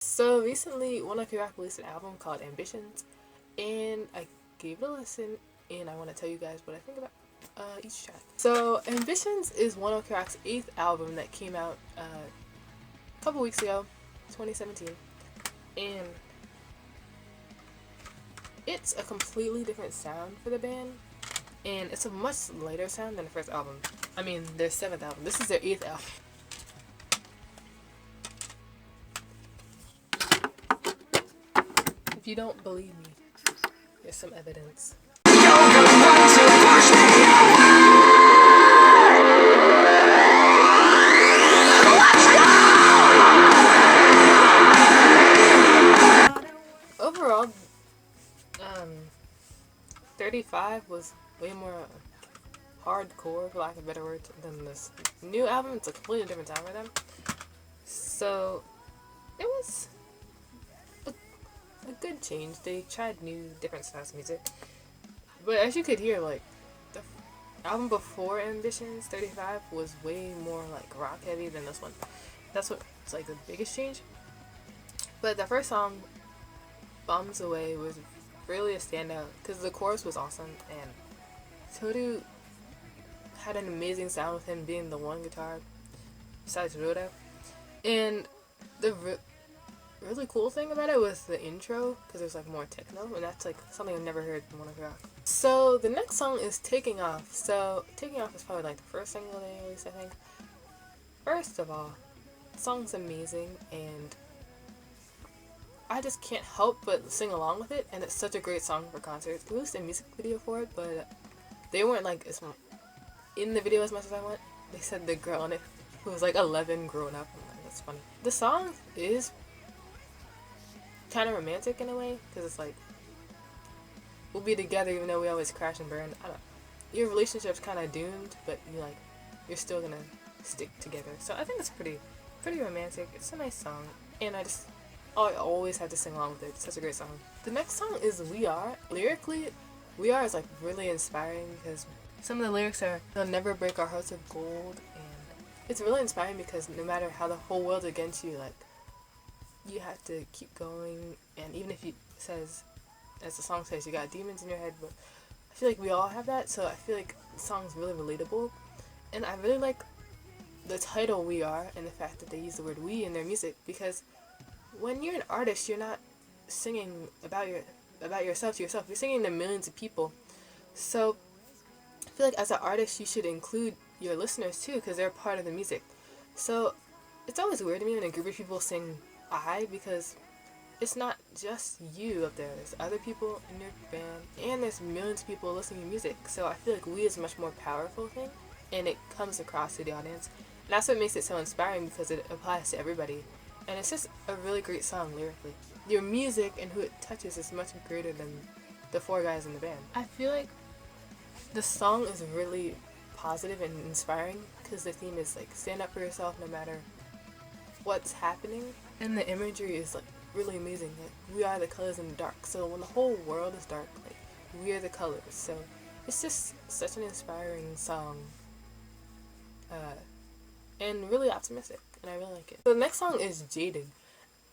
So recently, One Ok Rock released an album called Ambitions, and I gave it a listen, and I want to tell you guys what I think about each track. So Ambitions is One Ok Rock's 8th album that came out a couple weeks ago, 2017, and it's a completely different sound for the band, and it's a much lighter sound than the first album. I mean, their 7th album. This is their 8th album. If you don't believe me, here's some evidence. Overall, 35 was way more hardcore, for lack of better words, than this new album. It's a completely different sound for them. So it was a good change. They tried new, different styles of music. But as you could hear, like, the album before Ambitions, 35, was way more, like, rock heavy than this one. That's what's, like, the biggest change. But the first song, Bombs Away, was really a standout because the chorus was awesome, and Toru had an amazing sound with him being the one guitar besides Rhoda. And the really cool thing about it was the intro, because there's like more techno, and that's like something I've never heard from One Ok Rock. So the next song is Taking Off. So Taking Off is probably like the first single they released, I think. First of all, the song's amazing, and I just can't help but sing along with it, and it's such a great song for concerts. They released a music video for it, but they weren't like as in the video as much as I want. They said the girl in it who was like 11 growing up. I'm like, that's funny. The song is kind of romantic in a way, because it's like, we'll be together even though we always crash and burn. I don't know. Your relationship's kind of doomed, but you're still gonna stick together. So I think it's pretty romantic. It's a nice song, and I always had to sing along with it. It's such a great song. The next song is We Are. Lyrically, We Are is like really inspiring because some of the lyrics are, "They'll never break our hearts of gold," and it's really inspiring because no matter how the whole world's against you, like, you have to keep going. And even if says, as the song says, you got demons in your head, but I feel like we all have that, so I feel like the song's really relatable. And I really like the title We Are and the fact that they use the word we in their music, because when you're an artist, you're not singing about yourself to yourself. You're singing to millions of people. So I feel like as an artist, you should include your listeners too, because they're part of the music. So it's always weird to me when a group of people sing I, because it's not just you up there. There's other people in your band, and there's millions of people listening to music. So I feel like we is a much more powerful thing, and it comes across to the audience. And that's what makes it so inspiring, because it applies to everybody. And it's just a really great song lyrically. Your music and who it touches is much greater than the 4 guys in the band. I feel like the song is really positive and inspiring, because the theme is like, stand up for yourself no matter what's happening. And the imagery is like really amazing. Like, we are the colors in the dark. So when the whole world is dark, like, we are the colors. So it's just such an inspiring song. And really optimistic, and I really like it. So the next song is Jaden,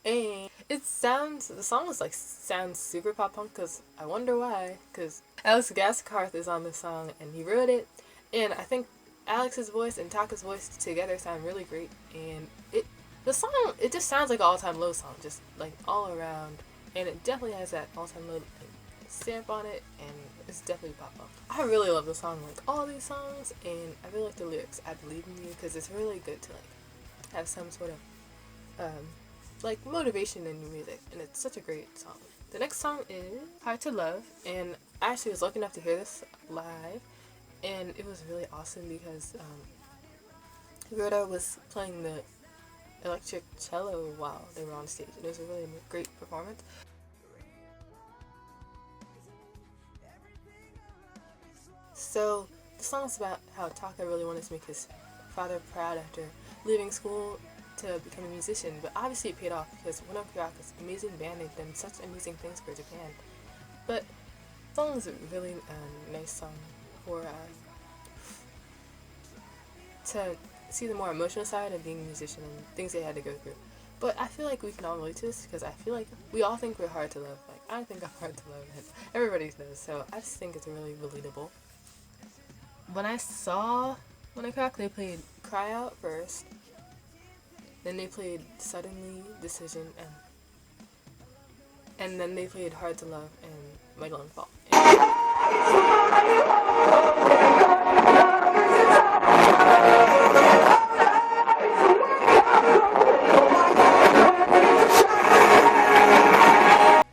and the song sounds super pop punk, because I wonder why, because Alex Gaskarth is on this song, and he wrote it, and I think Alex's voice and Taka's voice together sound really great, and the song just sounds like an all-time low song, just like all around, and it definitely has that all-time low stamp on it, and it's definitely pop punk. I really love the song, like all these songs, and I really like the lyrics. I believe in you, because it's really good to like have some sort of like motivation in your music, and it's such a great song. The next song is Hard to Love, and I actually was lucky enough to hear this live, and it was really awesome because Rhoda was playing the electric cello while they were on stage, and it was a really great performance. So the song's about how Taka really wanted to make his father proud after leaving school to become a musician, but obviously it paid off, because One Ok Rock is an amazing band. They've done such amazing things for Japan. But the song is a really nice song for to see the more emotional side of being a musician and things they had to go through. But I feel like we can all relate to this because I feel like we all think we're hard to love. Like, I think I'm hard to love, and everybody knows. So I just think it's really relatable. When I saw When I Crack, they played Cry Out first. Then they played Suddenly, Decision, and then they played Hard to Love and Middle and Fall.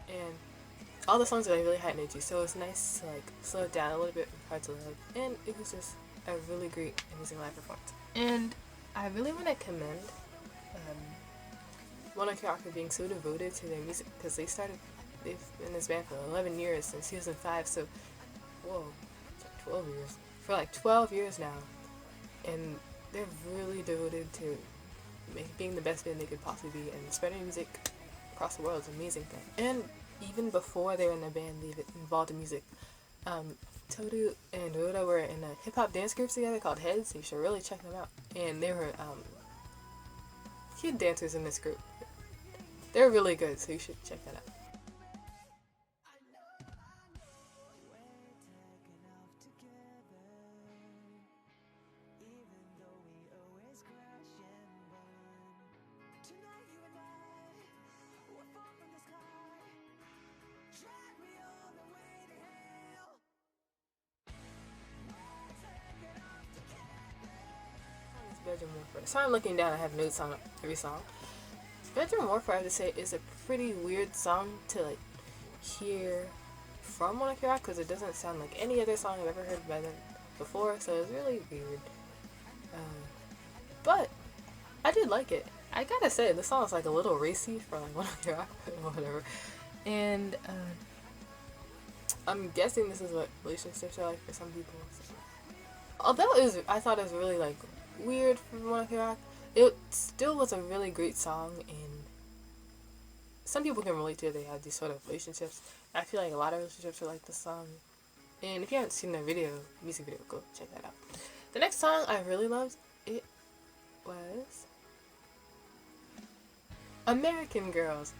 And all the songs are like really high energy, so it's nice to like slow it down a little bit with Hard to Love, and it was just a really great amazing live performance. And I really want to commend One Ok Rock for being so devoted to their music, because they've been in this band for 11 years since season 5, so whoa, 12 years, for like 12 years now, and they're really devoted to being the best band they could possibly be, and spreading music across the world is an amazing thing. And even before they were in the band, they involved in music. Toru and Rhoda were in a hip-hop dance group together called Heads, so you should really check them out. And they were kid dancers in this group. They're really good, so you should check that out. Bedroom Warfare. So I'm looking down, I have notes on every song. Bedroom Warfare, I have to say, is a pretty weird song to like hear from One Ok Rock, because it doesn't sound like any other song I've ever heard by them before, so it's really weird. But I did like it. I gotta say, the song is like a little racy for like One Ok Rock or whatever. And I'm guessing this is what relationships are like for some people. So. Although I thought it was really like weird for One Ok Rock, it still was a really great song, and some people can relate to it. They have these sort of relationships. I feel like a lot of relationships are like this song, and if you haven't seen the music video, go check that out. The next song I really loved, it was American Girls.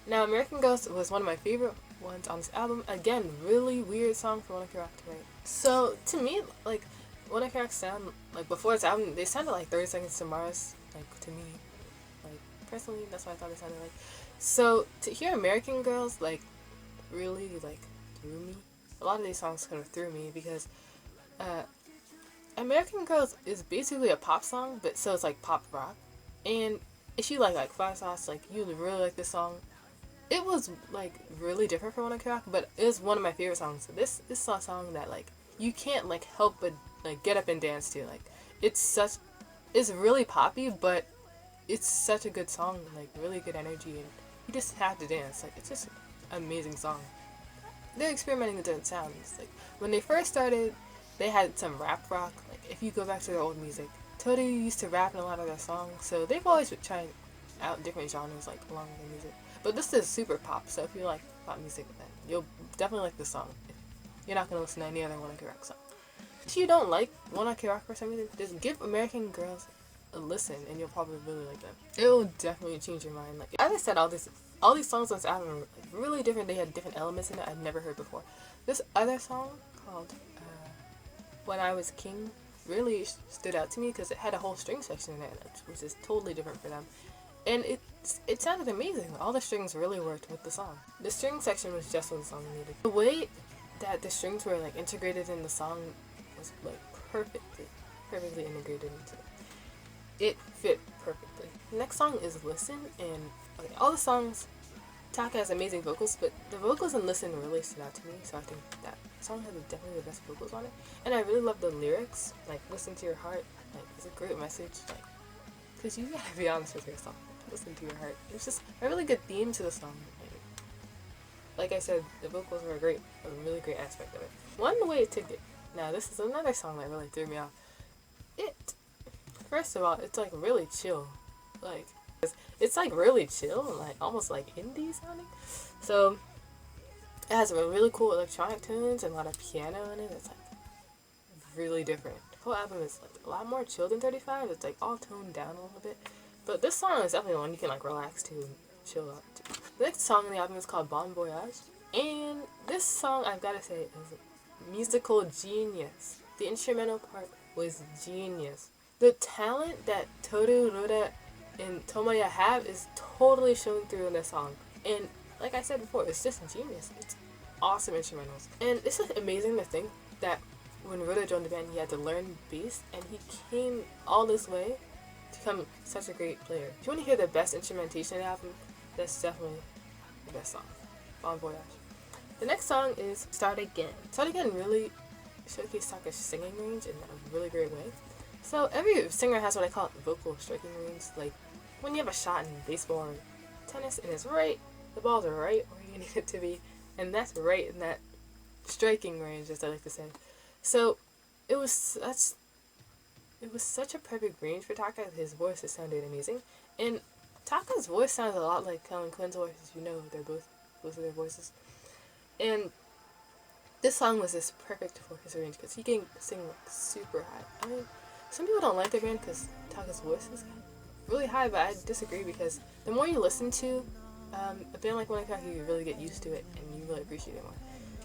Now, American Girls was one of my favorite ones on this album. Again, really weird song for One Ok Rock to write. So to me, like, One Ok Rock sound, like, before this album, they sounded like 30 Seconds to Mars, like, to me. Like, personally, that's what I thought they sounded like. So, to hear American Girls, like, really, like, threw me. A lot of these songs kind of threw me, because, American Girls is basically a pop song, but so it's, like, pop rock. And if you like Fire Sauce, like, you really like this song. It was, like, really different from One Ok Rock, but it was one of my favorite songs. This is a song that, like, you can't, like, help but like get up and dance to. Like, it's really poppy, but it's such a good song, like really good energy, and you just have to dance. Like, it's just an amazing song. They're experimenting with different sounds. Like, when they first started, they had some rap rock. Like, if you go back to their old music, Toru used to rap in a lot of their songs, so they've always been trying out different genres like along with their music. But this is super pop, so if you like pop music, then you'll definitely like this song. You're not gonna listen to any other One Ok Rock song. If you don't like One Ok Rock for some reason, just give American Girls a listen, and you'll probably really like them. It will definitely change your mind. Like, as I said, all these songs on this album are like really different. They had different elements in it I've never heard before. This other song called When I Was King really stood out to me because it had a whole string section in it, which is totally different for them. And it sounded amazing. All the strings really worked with the song. The string section was just what the song needed. The way that the strings were like integrated in the song was like perfectly integrated into it. It fit perfectly. The next song is Listen, and okay, all the songs, Taka has amazing vocals, but the vocals in Listen really stood out to me, so I think that song has definitely the best vocals on it. And I really love the lyrics, like, listen to your heart, like, it's a great message, like, because you gotta be honest with yourself, listen to your heart. It's just a really good theme to the song. Like I said, the vocals were a really great aspect of it. One Way Ticket. Now, this is another song that really threw me off. First of all, it's like really chill. Like, it's like really chill and like almost like indie sounding. So, it has a really cool electronic tunes and a lot of piano in it. It's like really different. The whole album is like a lot more chill than 35. It's like all toned down a little bit. But this song is definitely one you can like relax to and chill out to. The next song on the album is called Bon Voyage. And this song, I've got to say, is musical genius. The instrumental part was genius. The talent that Toru, Rura, and Tomoya have is totally shown through in this song. And like I said before, it's just genius. It's awesome instrumentals. And it's just amazing to think that when Rura joined the band, he had to learn bass, and he came all this way to become such a great player. If you want to hear the best instrumentation album, that's definitely the best song. Bon Voyage. The next song is Start Again. Start Again really showcased Taka's singing range in a really great way. So every singer has what I call vocal striking range. Like when you have a shot in baseball or tennis and it's right, the balls are right where you need it to be, and that's right in that striking range, as I like to say. So it was such a perfect range for Taka. His voice just sounded amazing, and Taka's voice sounds a lot like Kellen Quinn's voice. As you know, they're both of their voices, and this song was just perfect for his range because he can sing like super high. I mean, some people don't like the band because Taka's voice is really high, but I disagree because the more you listen to a band like One Ok Rock, you really get used to it and you really appreciate it more.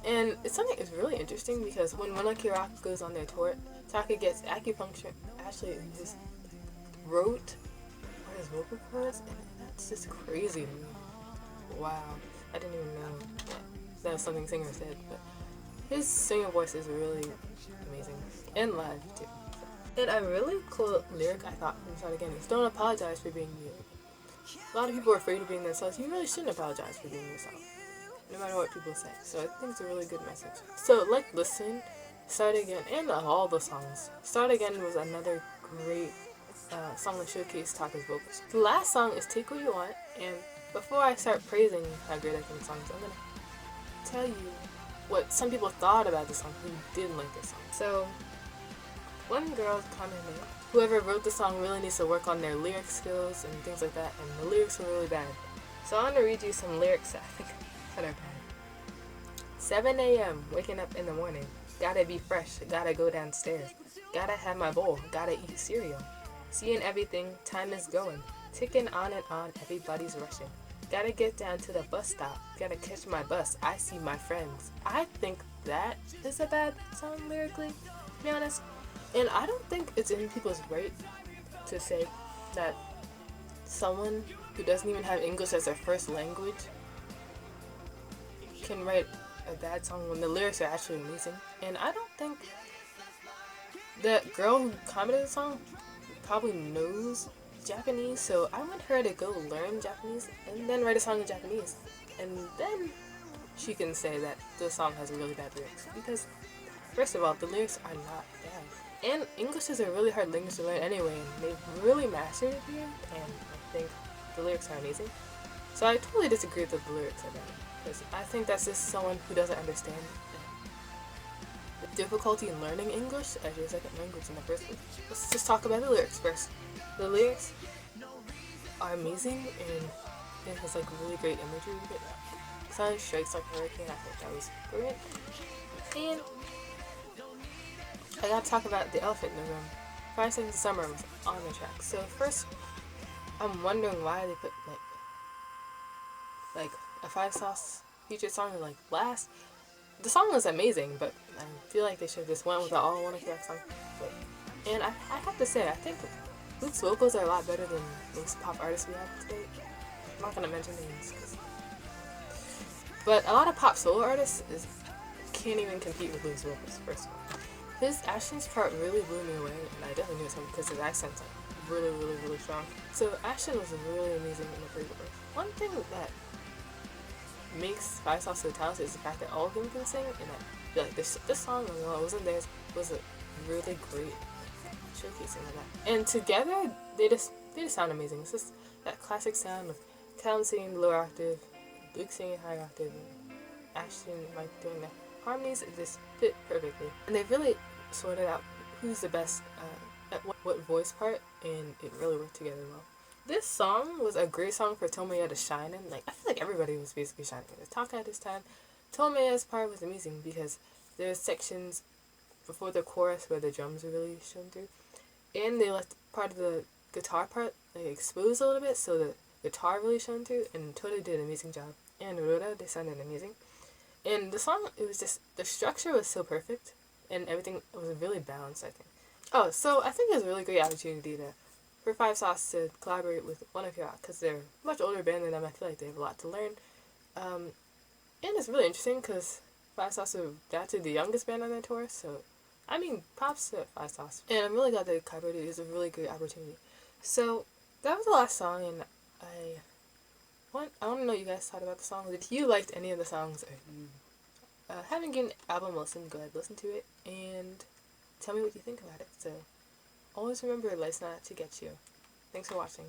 And it's something that's really interesting because when One Ok Rock goes on their tour, Taka gets acupuncture actually in his throat or his vocal cords, and that's just crazy to me. Wow, I didn't even know that was something singer said, but his singing voice is really amazing, and live too. And a really cool lyric I thought from Start Again is "Don't apologize for being you." A lot of people are afraid of being themselves. You really shouldn't apologize for being yourself, no matter what people say. So I think it's a really good message. So listen, Start Again, and all the songs. Start Again was another great song that showcased Taka's vocals. The last song is Take What You Want, and before I start praising how great I think the song is, I'm going to tell you what some people thought about the song who didn't like this song. So, one girl commented, whoever wrote the song really needs to work on their lyric skills and things like that, and the lyrics were really bad. So I want to read you some lyrics that I think that are bad. 7 a.m., waking up in the morning, gotta be fresh, gotta go downstairs, gotta have my bowl, gotta eat cereal. Seeing everything, time is going, ticking on and on, everybody's rushing. Gotta get down to the bus stop, gotta catch my bus, I see my friends. I think that is a bad song lyrically, to be honest. And I don't think it's in people's right to say that someone who doesn't even have English as their first language can write a bad song when the lyrics are actually amazing. And I don't think that girl who commented the song probably knows Japanese, so I want her to go learn Japanese and then write a song in Japanese, and then she can say that the song has really bad lyrics, because first of all, the lyrics are not bad, and English is a really hard language to learn anyway, and they've really mastered it here, and I think the lyrics are amazing. So I totally disagree that the lyrics are bad, because I think that's just someone who doesn't understand the difficulty in learning English as your second language in the first place. Let's just talk about the lyrics first. The lyrics are amazing, and it has like really great imagery with it. Sun strikes like a hurricane. I think that was brilliant. And I gotta talk about the elephant in the room. 5 Seconds of Summer was on the track. So first, I'm wondering why they put like a 5 Sauce featured song like last. The song was amazing, but I feel like they should have just went with the all One Ok Rock song. And I have to say, I think Luke's vocals are a lot better than most pop artists we have today. I'm not gonna mention names, but a lot of pop solo artists can't even compete with Luke's vocals. First of all, his Ashton's part really blew me away, and I definitely knew it was him because his accent's like really, really, really strong. So Ashton was really amazing in the pre-chorus. One thing that makes 5 Sauce so talented is the fact that all of them can sing, and that like this song, although it wasn't theirs, was a really great showcasing of that. And together, they just sound amazing. It's just that classic sound of Callum singing lower octave, Luke singing high octave, and Ashton like doing the harmonies. It just fit perfectly. And they've really sorted out who's the best at what voice part, and it really worked together well. This song was a great song for Tomoya to shine in. Like, I feel like everybody was basically shining in. Taka at this time, Tomoya's part was amazing because there's sections before the chorus where the drums are really shown through, and they left part of the guitar part like exposed a little bit, so the guitar really shone through, and Toto did an amazing job. And Rhoda, they sounded amazing. And the song, it was just, the structure was so perfect, and everything was really balanced, I think. Oh, so I think it was a really great opportunity for Five Sauce to collaborate with One Ok Rock, because they're a much older band than them. I feel like they have a lot to learn. And it's really interesting because Five Sauce are actually the youngest band on their tour, so I mean, props to Five Sauce. And I'm really glad they collaborated. It was a really great opportunity. So that was the last song, and I want to know what you guys thought about the song. Did you liked any of the songs? Or if you haven't given the album a listen, go ahead, listen to it, and tell me what you think about it. So always remember, life's not out to get you. Thanks for watching.